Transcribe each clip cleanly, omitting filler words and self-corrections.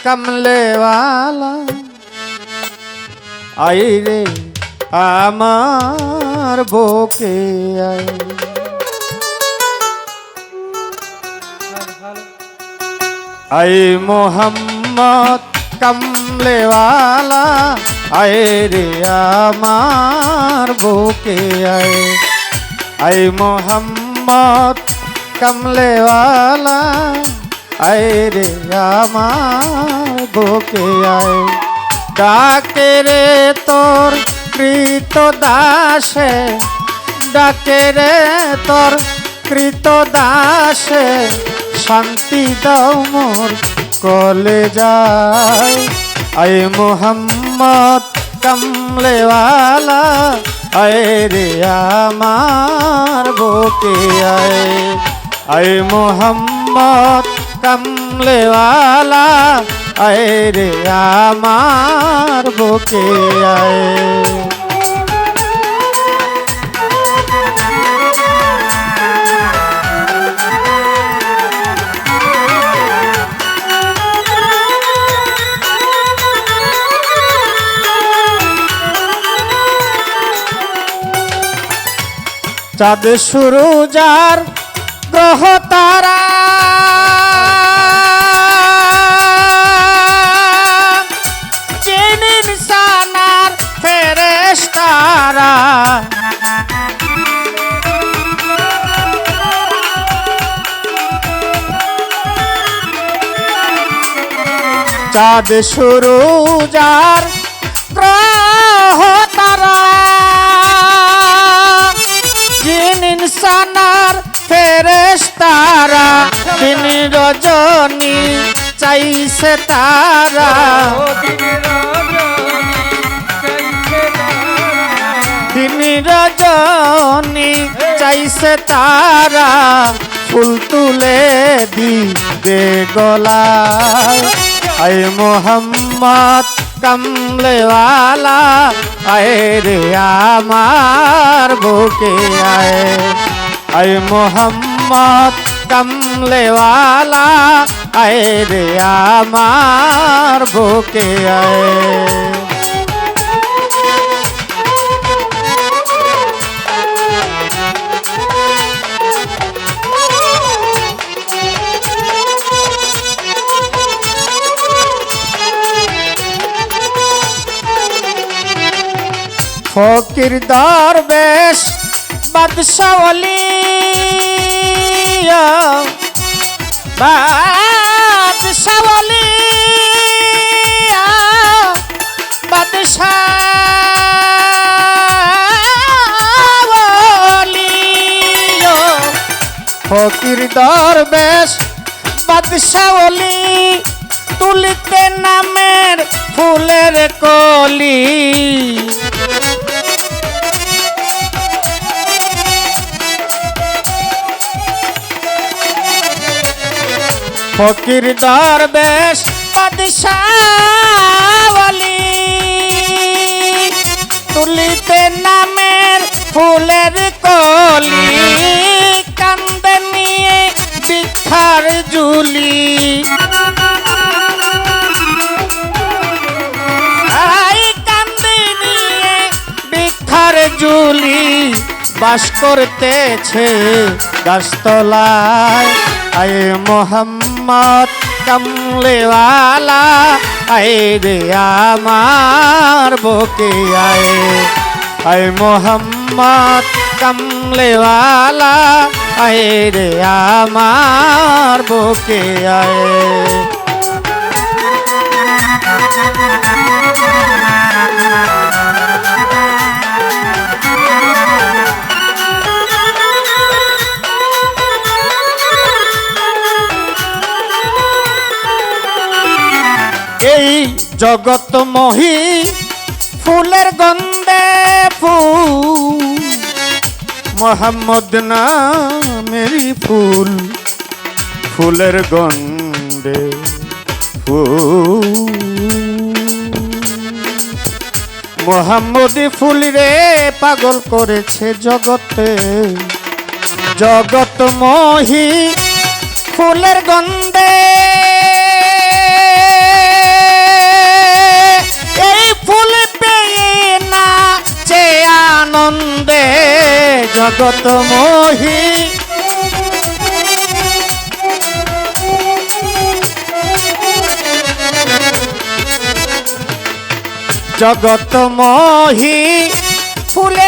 কমলেওয়ালা I রে আমার বুকে আয় আই মোহাম্মদ কমলেওয়ালা আয় রে আমার বুকে আয় আই মোহাম্মদ কমলেওয়ালা আয় রে আমার বুকে আয় ডাকে রে তোর কৃত দাসে ডাকে রে তোর কৃত দাসে শান্তি দাও মোর কলে যায় আয় মোহাম্মদ কমলেওয়ালা আয় রে আমার বুকে আয় আয় মোহাম্মদ কমলেওয়ালা আয় রে আমার বুকে আয় চাঁদ সূরজ আর গ্রহ তারা জিন ইনসান আর ফেরেশতারা চাঁদ সূরজ আর গ্রহ তারা জিন ইনসান আর ফেরেশতারা দিন রজনী চাইছে তারা দিন রজনী চাইছে তারা ফুল তুলে দিবে গলায় আয় মোহাম্মদ কমলেওয়ালা আয় রে আমার বুকে আয় আয় মোহাম্মদ কমলেওয়ালা আয় রে আমার বুকে আয় ফকির দরবেশ বাদশাহ ওলি বাদশাহ ওলি বাদশাহ ওলি ফকির দরবেশ বাদশাহ ওলি তুলিতে নামের ফুলের কলি ফকির দরবেশ বাদশাহ ওলি তুলিতে নামের ফুলের কলি কান্দে নিয়ে ভিক্ষার ঝুলি কান্দে নিয়ে ভিক্ষার ঝুলি বাস করতেছে গাছতলায় আয় মোহাম্মদ কমলেওয়ালা আয় রে আমার বুকে আয় আয় মোহাম্মদ কমলেওয়ালা আয় রে আমার বুকে আয় এই জগৎ মহি ফুলের গন্ধে ফুল মোহাম্মদ নামেরই ফুল ফুলের গন্ধে ফুল মোহাম্মদী ফুল রে পাগল করেছে জগতে জগৎ মহি ফুলের গন্ধে জগত মোহি জগত মোহি ফুলের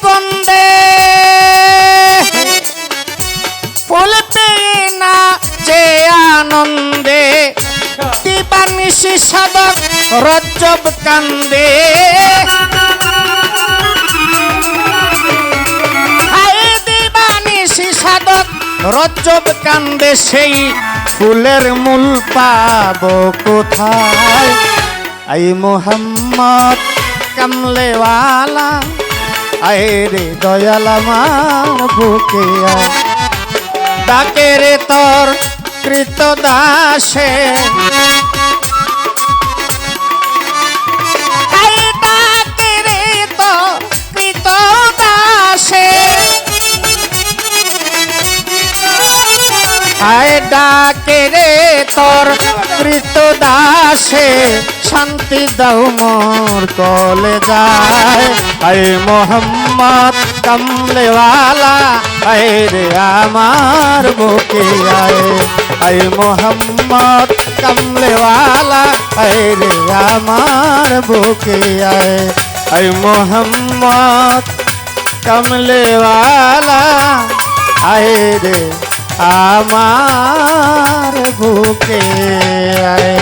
গন্ধে ফুল পেয়ে না যে আনন্দে দিবানিশি সাধক রজ্জব কান্দে দিবানিশি সাধক রজ্জব কান্দে সেই ফুলের মূল পাবো কোথায় আই মোহাম্মদ কামলেওয়ালা আয় রে দয়াল আমার বুকে আয় ডাকে রে তোর কৃত দাসে ডাকে রে তোর কৃত দাসে আয় ডাকে রে তোর কৃত দাসে শান্তি দাও মোর কলে যায় আয় মোহাম্মদ কামলেওয়ালা আয় রে আমার বুকে আয় মোহাম্মদ কামলেওয়ালা আয় রে আমার বুকে আয় মোহাম্মদ কামলেওয়ালা আয় রে আমার বুকে আয়